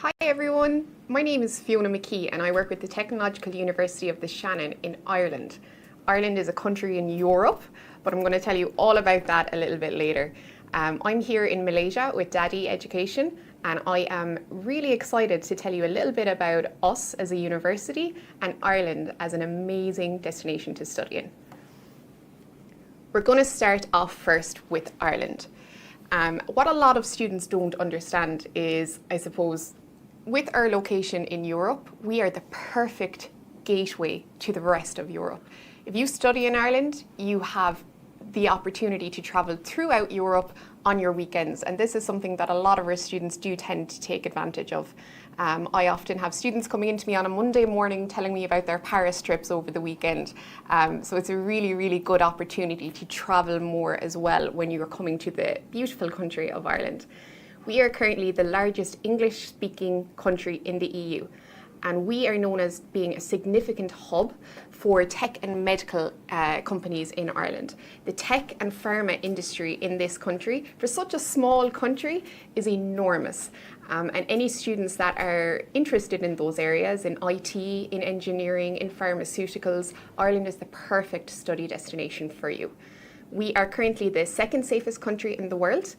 Hi everyone, my name is Fiona McKee and I work with the Technological University of the Shannon in Ireland. Ireland is a country in Europe, but I'm going to tell you all about that a little bit later. I'm here in Malaysia with DADI Education and I am really excited to tell you a little bit about us as a university and Ireland as an amazing destination to study in. We're going to start off first with Ireland. What a lot of students don't understand is, I suppose, with our location in Europe, we are the perfect gateway to the rest of Europe. If you study in Ireland, you have the opportunity to travel throughout Europe on your weekends, and this is something that a lot of our students do tend to take advantage of. I often have students coming into me on a Monday morning telling me about their Paris trips over the weekend. So it's a really, really good opportunity to travel more as well when you're coming to the beautiful country of Ireland. We are currently the largest English-speaking country in the EU, and we are known as being a significant hub for tech and medical companies in Ireland. The tech and pharma industry in this country, for such a small country, is enormous. And any students that are interested in those areas, in IT, in engineering, in pharmaceuticals, Ireland is the perfect study destination for you. We are currently the second safest country in the world,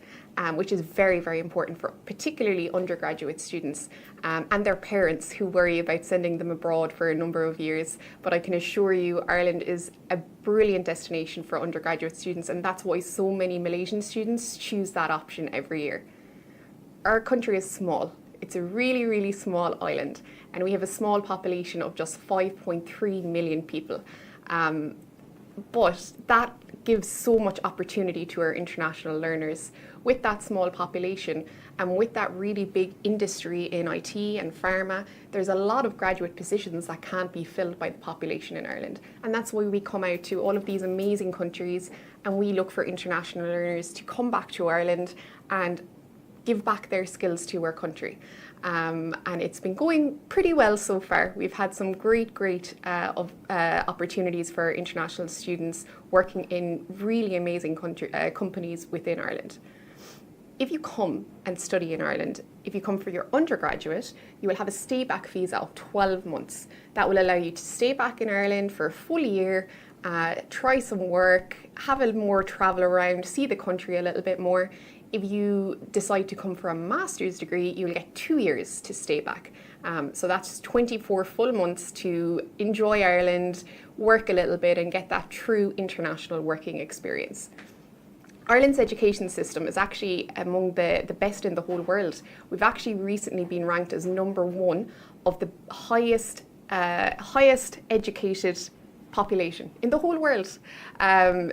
which is very, very important for particularly undergraduate students and their parents who worry about sending them abroad for a number of years. But I can assure you, Ireland is a brilliant destination for undergraduate students, and that's why so many Malaysian students choose that option every year. Our country is small. It's a really, really small island, and we have a small population of just 5.3 million people. But that gives so much opportunity to our international learners. With that small population and with that really big industry in IT and pharma, there's a lot of graduate positions that can't be filled by the population in Ireland. And that's why we come out to all of these amazing countries and we look for international learners to come back to Ireland and give back their skills to our country. And it's been going pretty well so far. We've had some great opportunities for international students working in really amazing companies within Ireland. If you come and study in Ireland, if you come for your undergraduate, you will have a stay back visa of 12 months. That will allow you to stay back in Ireland for a full year, try some work, have a more travel around, see the country a little bit more. If you decide to come for a master's degree, you'll get 2 years to stay back. So that's 24 full months to enjoy Ireland, work a little bit and get that true international working experience. Ireland's education system is actually among the best in the whole world. We've actually recently been ranked as #1 of the highest educated population in the whole world.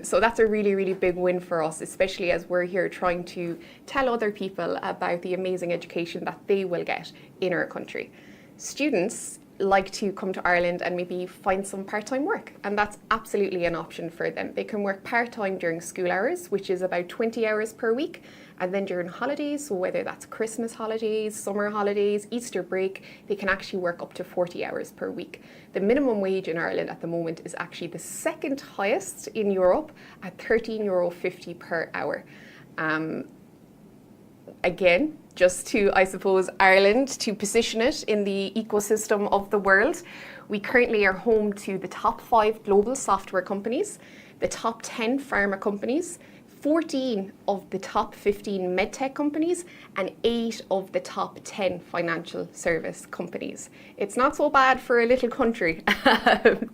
So that's a really, really big win for us, especially as we're here trying to tell other people about the amazing education that they will get in our country. Students like to come to Ireland and maybe find some part-time work, and that's absolutely an option for them. They can work part-time during school hours, which is about 20 hours per week, and then during holidays, so whether that's Christmas holidays, summer holidays, Easter break, they can actually work up to 40 hours per week. The minimum wage in Ireland at the moment is actually the second highest in Europe at €13.50 per hour. Again, just to, I suppose, Ireland, to position it in the ecosystem of the world, we currently are home to the top 5 global software companies, the top 10 pharma companies, 14 of the top 15 medtech companies, and 8 of the top 10 financial service companies. It's not so bad for a little country.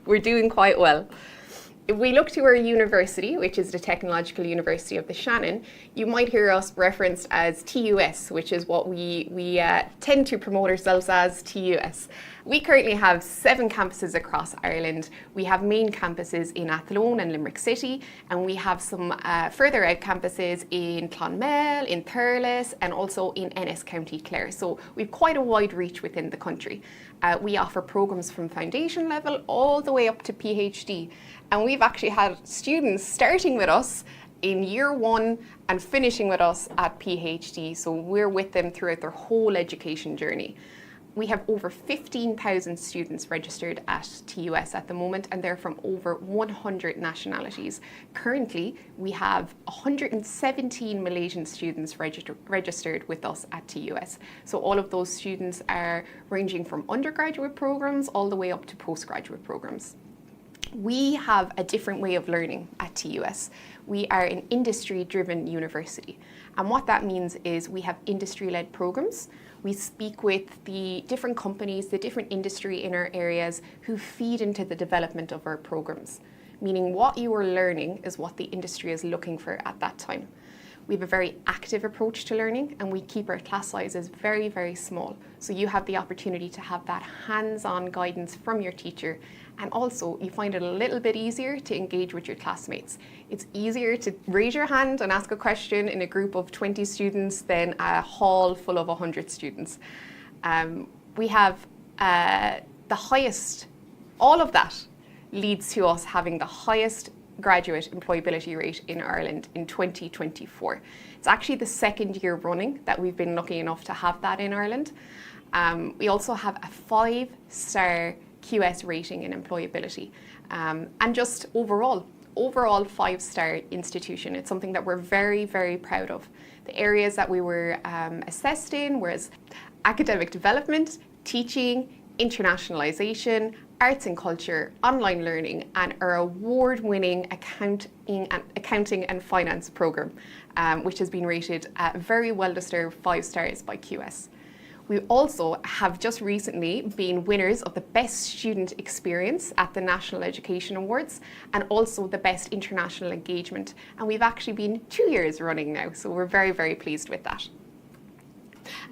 We're doing quite well. If we look to our university, which is the Technological University of the Shannon, you might hear us referenced as TUS, which is what we tend to promote ourselves as, TUS. We currently have 7 campuses across Ireland. We have main campuses in Athlone and Limerick City, and we have some further out campuses in Clonmel, in Thurles, and also in Ennis County Clare. So we've quite a wide reach within the country. We offer programs from foundation level all the way up to PhD. And we've actually had students starting with us in year 1 and finishing with us at PhD. So we're with them throughout their whole education journey. We have over 15,000 students registered at TUS at the moment, and they're from over 100 nationalities. Currently, we have 117 Malaysian students registered with us at TUS. So all of those students are ranging from undergraduate programs all the way up to postgraduate programs. We have a different way of learning at TUS. We are an industry-driven university. And what that means is we have industry-led programs. We speak with the different companies, the different industry in our areas who feed into the development of our programs, meaning what you are learning is what the industry is looking for at that time. We have a very active approach to learning, and we keep our class sizes very, very small. So you have the opportunity to have that hands-on guidance from your teacher, and also you find it a little bit easier to engage with your classmates. It's easier to raise your hand and ask a question in a group of 20 students than a hall full of 100 students. We have the highest, all of that leads to us having the highest graduate employability rate in Ireland in 2024. It's actually the second year running that we've been lucky enough to have that in Ireland. We also have a 5-star QS rating in employability, and just overall 5-star institution. It's something that we're very, very proud of. The areas that we were assessed in was academic development, teaching, internationalization, arts and culture, online learning, and our award-winning accounting and finance program, which has been rated very well-deserved 5 stars by QS. We also have just recently been winners of the Best Student Experience at the National Education Awards, and also the Best International Engagement. And we've actually been 2 years running now, so we're very, very pleased with that.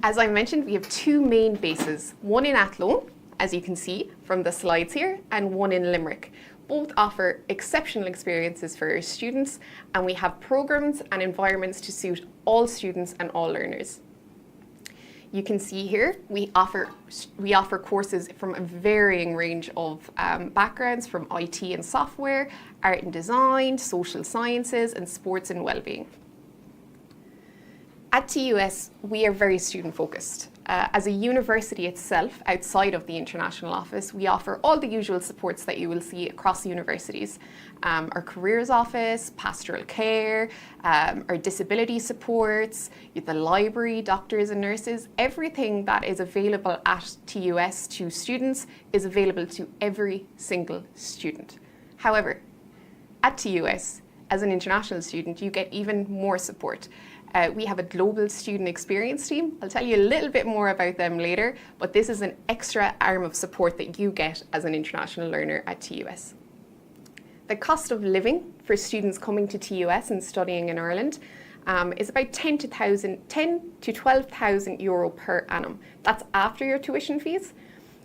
As I mentioned, we have 2 main bases, one in Athlone, as you can see from the slides here, and one in Limerick. Both offer exceptional experiences for our students, and we have programs and environments to suit all students and all learners. You can see here, we offer courses from a varying range of backgrounds, from IT and software, art and design, social sciences, and sports and wellbeing. At TUS, we are very student-focused. As a university itself, outside of the international office, we offer all the usual supports that you will see across universities. Our careers office, pastoral care, our disability supports, the library, doctors and nurses, everything that is available at TUS to students is available to every single student. However, at TUS, as an international student, you get even more support. We have a global student experience team. I'll tell you a little bit more about them later, but this is an extra arm of support that you get as an international learner at TUS. The cost of living for students coming to TUS and studying in Ireland is about 10 to 12,000 euro per annum. That's after your tuition fees.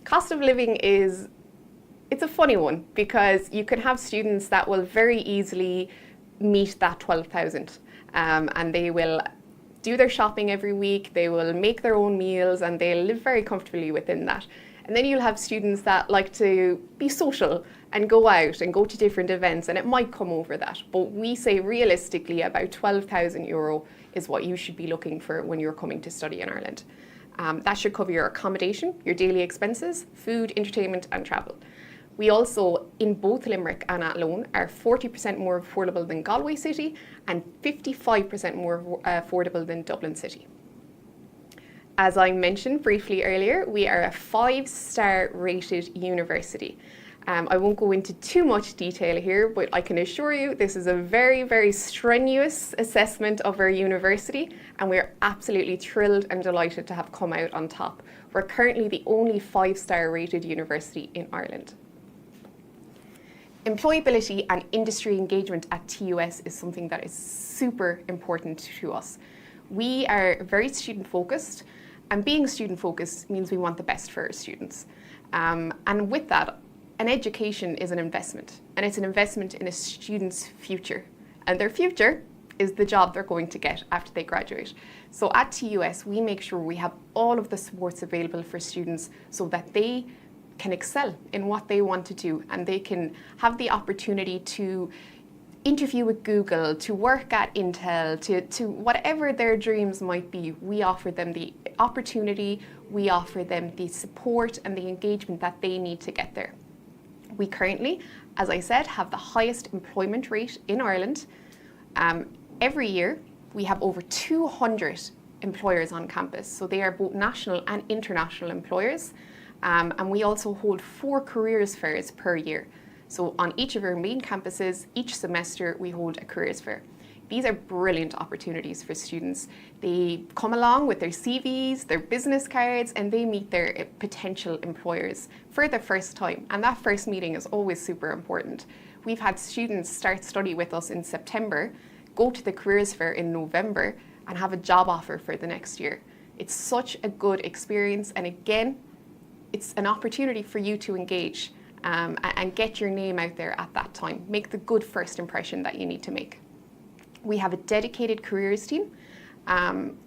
Cost of living it's a funny one, because you can have students that will very easily meet that 12,000. And they will do their shopping every week, they will make their own meals, and they'll live very comfortably within that. And then you'll have students that like to be social and go out and go to different events, and it might come over that. But we say realistically about 12,000 euro is what you should be looking for when you're coming to study in Ireland. That should cover your accommodation, your daily expenses, food, entertainment and travel. We also, in both Limerick and Athlone, are 40% more affordable than Galway City and 55% more affordable than Dublin City. As I mentioned briefly earlier, we are a 5-star rated university. I won't go into too much detail here, but I can assure you this is a very, very strenuous assessment of our university, and we're absolutely thrilled and delighted to have come out on top. We're currently the only 5-star rated university in Ireland. Employability and industry engagement at TUS is something that is super important to us. We are very student focused, and being student focused means we want the best for our students. And with that, an education is an investment, and it's an investment in a student's future. And their future is the job they're going to get after they graduate. So at TUS, we make sure we have all of the supports available for students so that they can excel in what they want to do, and they can have the opportunity to interview with Google, to work at Intel, to whatever their dreams might be. We offer them the the opportunity, we offer them the support and the engagement that they need to get there. We currently, as I said, have the highest employment rate in Ireland. Every year, we have over 200 employers on campus, so they are both national and international employers. And we also hold 4 careers fairs per year. So on each of our main campuses, each semester, we hold a careers fair. These are brilliant opportunities for students. They come along with their CVs, their business cards, and they meet their potential employers for the first time. And that first meeting is always super important. We've had students start study with us in September, go to the careers fair in November, and have a job offer for the next year. It's such a good experience. And again, it's an opportunity for you to engage and get your name out there at that time. Make the good first impression that you need to make. We have a dedicated careers team.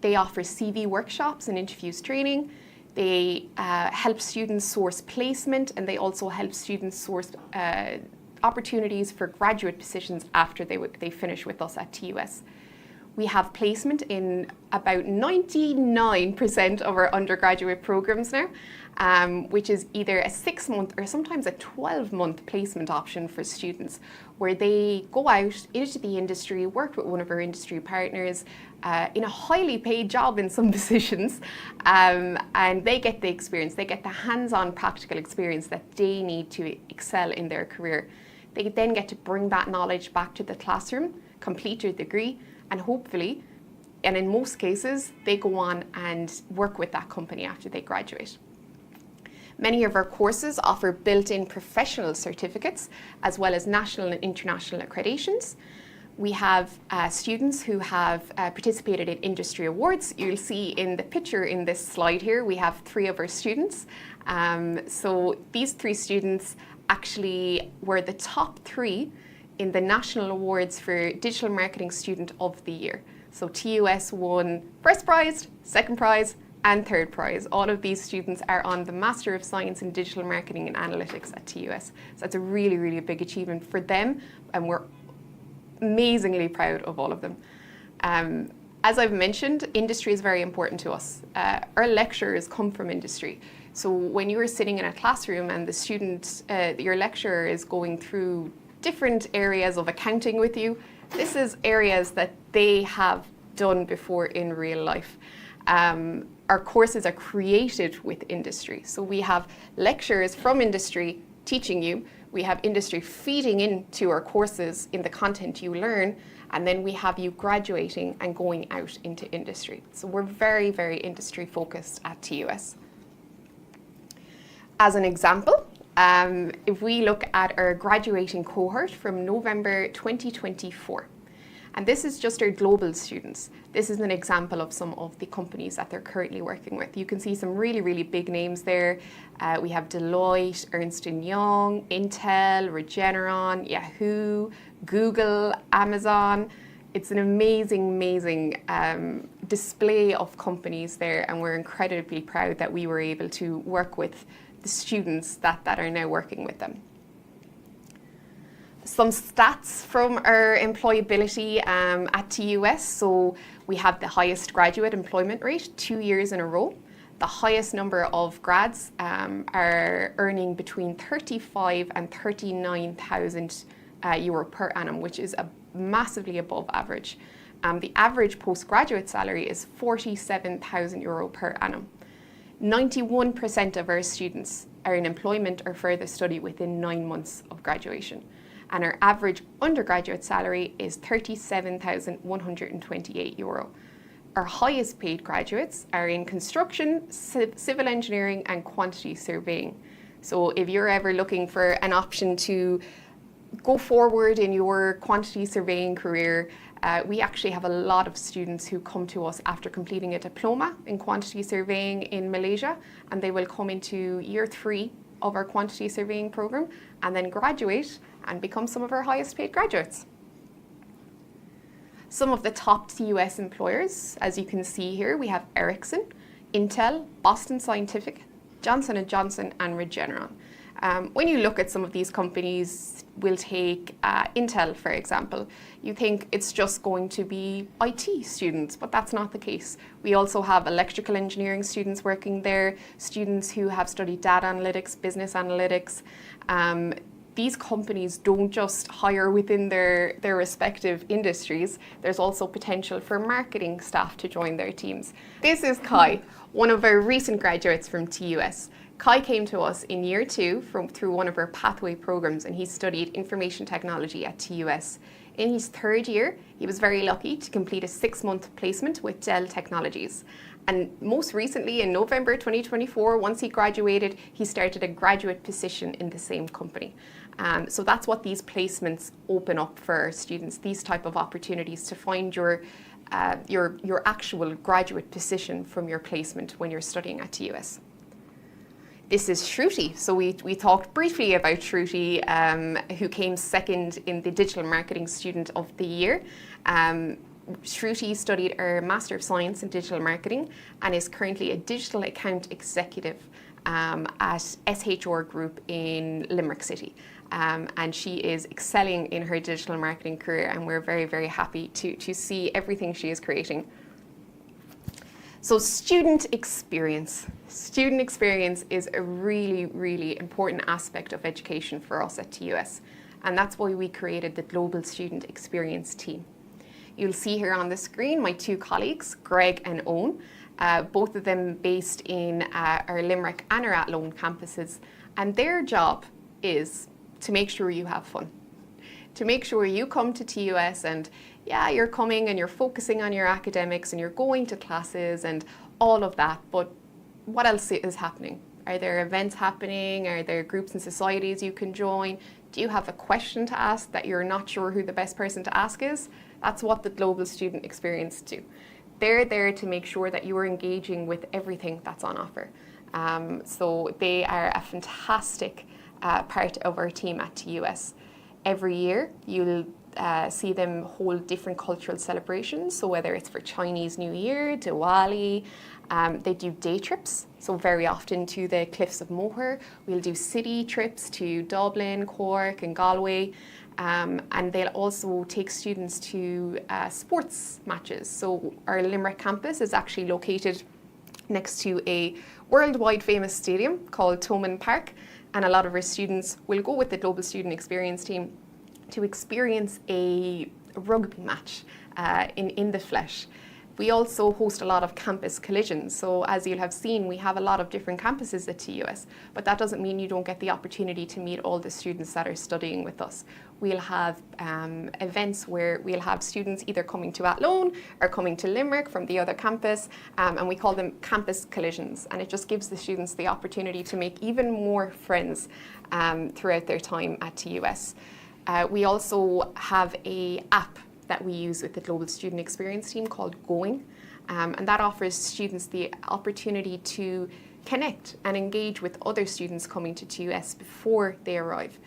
They offer CV workshops and interviews training. They help students source placement, and they also help students source opportunities for graduate positions after they finish with us at TUS. We have placement in about 99% of our undergraduate programs now, which is either a 6-month or sometimes a 12-month placement option for students, where they go out into the industry, work with one of our industry partners in a highly paid job in some positions, and they get the experience, they get the hands-on practical experience that they need to excel in their career. They then get to bring that knowledge back to the classroom, complete their degree, and hopefully, and in most cases, they go on and work with that company after they graduate. Many of our courses offer built-in professional certificates, as well as national and international accreditations. We have students who have participated in industry awards. You'll see in the picture in this slide here, we have 3 of our students. So these 3 students actually were the top 3 in the national awards for Digital Marketing Student of the Year. So TUS won first prize, second prize, and third prize. All of these students are on the Master of Science in Digital Marketing and Analytics at TUS. So that's a really, really big achievement for them, and we're amazingly proud of all of them. As I've mentioned, industry is very important to us. Our lecturers come from industry. So when you're sitting in a classroom and the student, your lecturer is going through different areas of accounting with you, this is areas that they have done before in real life. Our courses are created with industry. So we have lecturers from industry teaching you, we have industry feeding into our courses in the content you learn, and then we have you graduating and going out into industry. So we're very, very industry focused at TUS. As an example, if we look at our graduating cohort from November 2024, and this is just our global students. This is an example of some of the companies that they're currently working with. You can see some really, really big names there. We have Deloitte, Ernst & Young, Intel, Regeneron, Yahoo, Google, Amazon. It's an amazing, amazing display of companies there, and we're incredibly proud that we were able to work with the students that are now working with them. Some stats from our employability at TUS. So we have the highest graduate employment rate 2 years in a row. The highest number of grads are earning between 35 and 39,000 euro per annum, which is massively above average. The average postgraduate salary is 47,000 euro per annum. 91% of our students are in employment or further study within 9 months of graduation. And our average undergraduate salary is 37,128 euro. Our highest paid graduates are in construction, civil engineering, and quantity surveying. So if you're ever looking for an option to go forward in your quantity surveying career, we actually have a lot of students who come to us after completing a diploma in quantity surveying in Malaysia, and they will come into year 3 of our quantity surveying program and then graduate and become some of our highest paid graduates. Some of the top TUS employers, as you can see here, we have Ericsson, Intel, Boston Scientific, Johnson & Johnson, and Regeneron. When you look at some of these companies, we'll take Intel, for example. You think it's just going to be IT students, but that's not the case. We also have electrical engineering students working there, students who have studied data analytics, business analytics. These companies don't just hire within their respective industries. There's also potential for marketing staff to join their teams. This is Kai, one of our recent graduates from TUS. Kai came to us in year 2 through one of our pathway programs, and he studied information technology at TUS. In his 3rd year, he was very lucky to complete a 6-month placement with DELL Technologies. And most recently, in November 2024, once he graduated, he started a graduate position in the same company. So that's what these placements open up for our students, these type of opportunities to find your actual graduate position from your placement when you're studying at TUS. This is Shruti. So we talked briefly about Shruti, who came 2nd in the Digital Marketing Student of the Year. Shruti studied her Master of Science in Digital Marketing and is currently a Digital Account Executive at SHR Group in Limerick City. And she is excelling in her digital marketing career, and we're very, very happy to see everything she is creating. So student experience. Student experience is a really, really important aspect of education for us at TUS. And that's why we created the Global Student Experience team. You'll see here on the screen my 2 colleagues, Greg and Owen, both of them based in our Limerick and our Athlone campuses. And their job is to make sure you have fun. To make sure you come to TUS and you're coming and you're focusing on your academics and you're going to classes and all of that, but what else is happening? Are there events happening? Are there groups and societies you can join? Do you have a question to ask that you're not sure who the best person to ask is? That's what the Global Student Experience do. They're there to make sure that you are engaging with everything that's on offer. So they are a fantastic part of our team at TUS. Every year, you'll see them hold different cultural celebrations. So whether it's for Chinese New Year, Diwali, they do day trips. So very often to the Cliffs of Moher. We'll do city trips to Dublin, Cork and Galway. And they'll also take students to sports matches. So our Limerick campus is actually located next to a worldwide famous stadium called Thomond Park. And a lot of our students will go with the Global Student Experience team to experience a rugby match in the flesh. We also host a lot of campus collisions. So as you'll have seen, we have a lot of different campuses at TUS, but that doesn't mean you don't get the opportunity to meet all the students that are studying with us. We'll have events where we'll have students either coming to Athlone or coming to Limerick from the other campus, and we call them campus collisions. And it just gives the students the opportunity to make even more friends throughout their time at TUS. We also have an app that we use with the Global Student Experience team called Going, and that offers students the opportunity to connect and engage with other students coming to TUS before they arrive.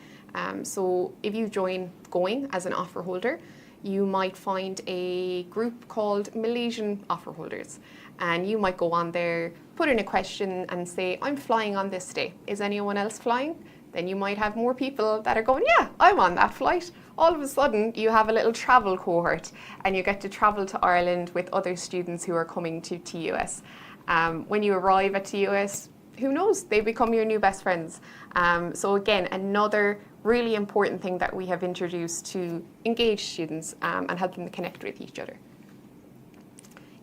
So if you join Going as an offer holder, you might find a group called Malaysian offer holders, and you might go on there, put in a question and say, I'm flying on this day. Is anyone else flying? Then you might have more people that are going, yeah, I'm on that flight. All of a sudden, you have a little travel cohort and you get to travel to Ireland with other students who are coming to TUS. When you arrive at TUS, who knows, they become your new best friends. So again, another really important thing that we have introduced to engage students and help them connect with each other.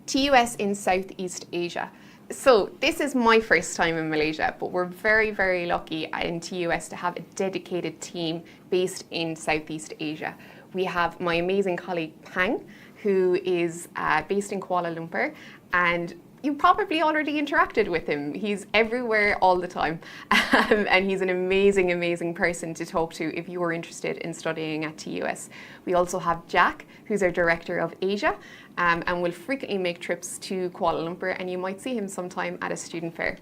TUS in Southeast Asia. So this is my first time in Malaysia, but we're very, very lucky in TUS to have a dedicated team based in Southeast Asia. We have my amazing colleague Pang, who is based in Kuala Lumpur, and you probably already interacted with him. He's everywhere all the time, and he's an amazing, amazing person to talk to if you are interested in studying at TUS. We also have Jack, who's our Director of Asia, and will frequently make trips to Kuala Lumpur, and you might see him sometime at a student fair.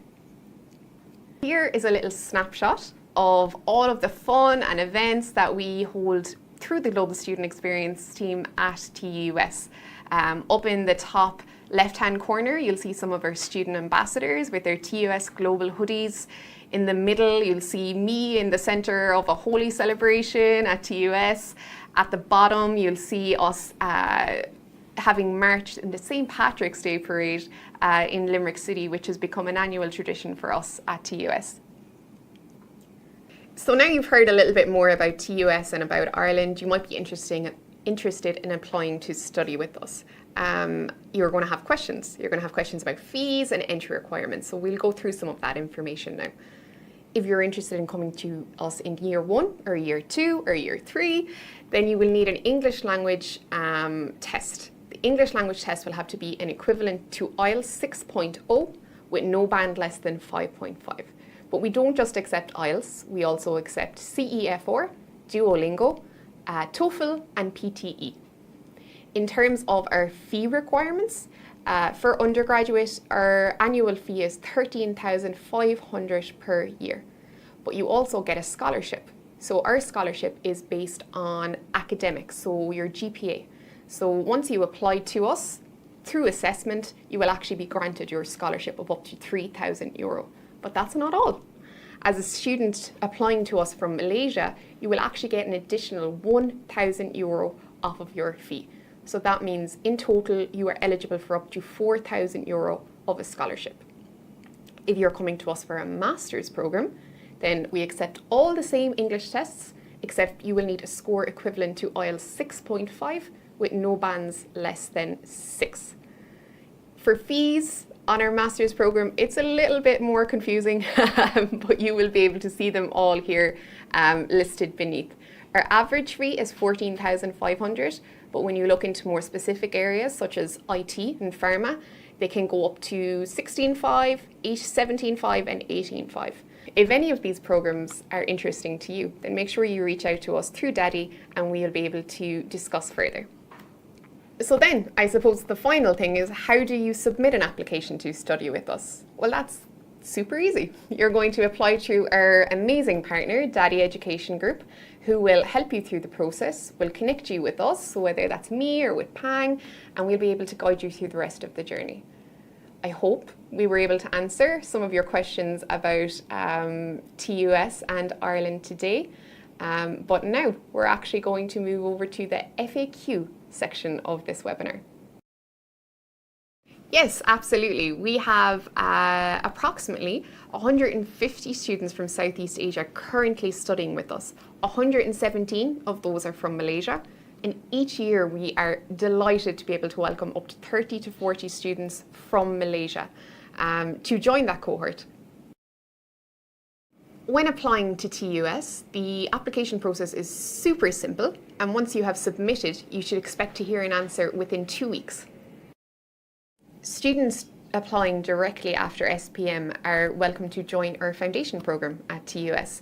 Here is a little snapshot of all of the fun and events that we hold through the Global Student Experience team at TUS. Up in the top Left-hand corner, you'll see some of our student ambassadors with their TUS global hoodies. In the middle, you'll see me in the center of a holy celebration at TUS. At the bottom, you'll see us having marched in the St. Patrick's Day parade in Limerick City, which has become an annual tradition for us at TUS. So now you've heard a little bit more about TUS and about Ireland, you might be interested in applying to study with us. You're going to have questions. You're going to have questions about fees and entry requirements. So we'll go through some of that information now. If you're interested in coming to us in year 1 or year 2 or year 3, then you will need an English language test. The English language test will have to be an equivalent to IELTS 6.0 with no band less than 5.5. But we don't just accept IELTS, we also accept CEF4, Duolingo, TOEFL and PTE. In terms of our fee requirements, for undergraduate, our annual fee is $13,500 per year. But you also get a scholarship. So our scholarship is based on academics, so your GPA. So once you apply to us, through assessment, you will actually be granted your scholarship of up to €3,000. But that's not all. As a student applying to us from Malaysia, you will actually get an additional €1,000 off of your fee. So that means in total, you are eligible for up to €4,000 of a scholarship. If you're coming to us for a master's program, then we accept all the same English tests, except you will need a score equivalent to IELTS 6.5 with no bands less than 6. For fees on our master's program, it's a little bit more confusing, but you will be able to see them all here listed beneath. Our average fee is $14,500, but when you look into more specific areas such as IT and pharma, they can go up to $16,500, $17,500 and $18,500. If any of these programs are interesting to you, then make sure you reach out to us through Daddy and we'll be able to discuss further. So then, I suppose the final thing is, how do you submit an application to study with us? Well, that's super easy. You're going to apply through our amazing partner, Daddy Education Group, who will help you through the process, will connect you with us, so whether that's me or with Pang, and we'll be able to guide you through the rest of the journey. I hope we were able to answer some of your questions about TUS and Ireland today. But now we're actually going to move over to the FAQ section of this webinar. Yes, absolutely. We have approximately 150 students from Southeast Asia currently studying with us. 117 of those are from Malaysia. And each year we are delighted to be able to welcome up to 30 to 40 students from Malaysia to join that cohort. When applying to TUS, the application process is super simple, and once you have submitted, you should expect to hear an answer within 2 weeks. Students applying directly after SPM are welcome to join our foundation program at TUS.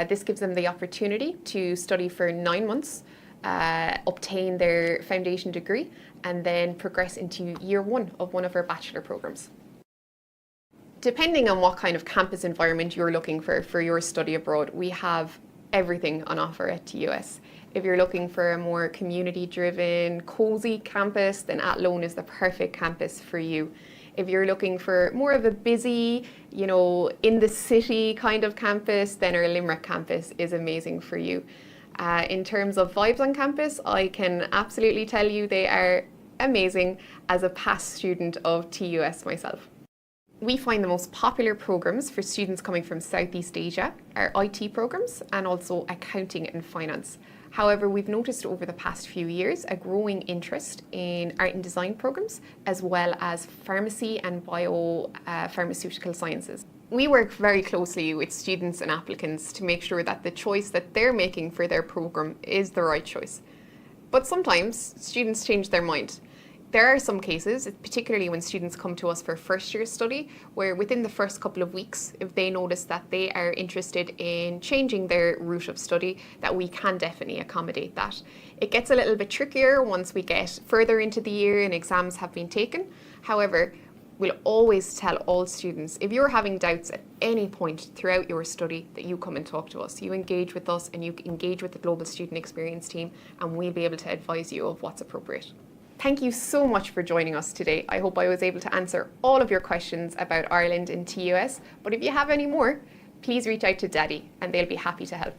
This gives them the opportunity to study for 9 months, obtain their foundation degree, and then progress into year 1 of one of our bachelor programs. Depending on what kind of campus environment you're looking for your study abroad, we have everything on offer at TUS. If you're looking for a more community-driven, cozy campus, then Athlone is the perfect campus for you. If you're looking for more of a busy, in the city kind of campus, then our Limerick campus is amazing for you. In terms of vibes on campus, I can absolutely tell you they are amazing as a past student of TUS myself. We find the most popular programs for students coming from Southeast Asia are IT programs and also accounting and finance. However, we've noticed over the past few years a growing interest in art and design programs, as well as pharmacy and biopharmaceutical sciences. We work very closely with students and applicants to make sure that the choice that they're making for their program is the right choice. But sometimes students change their mind. There are some cases, particularly when students come to us for first year study, where within the first couple of weeks, if they notice that they are interested in changing their route of study, that we can definitely accommodate that. It gets a little bit trickier once we get further into the year and exams have been taken. However, we'll always tell all students, if you're having doubts at any point throughout your study, that you come and talk to us. You engage with us and you engage with the Global Student Experience team, and we'll be able to advise you of what's appropriate. Thank you so much for joining us today. I hope I was able to answer all of your questions about Ireland and TUS, but if you have any more, please reach out to Daddy and they'll be happy to help.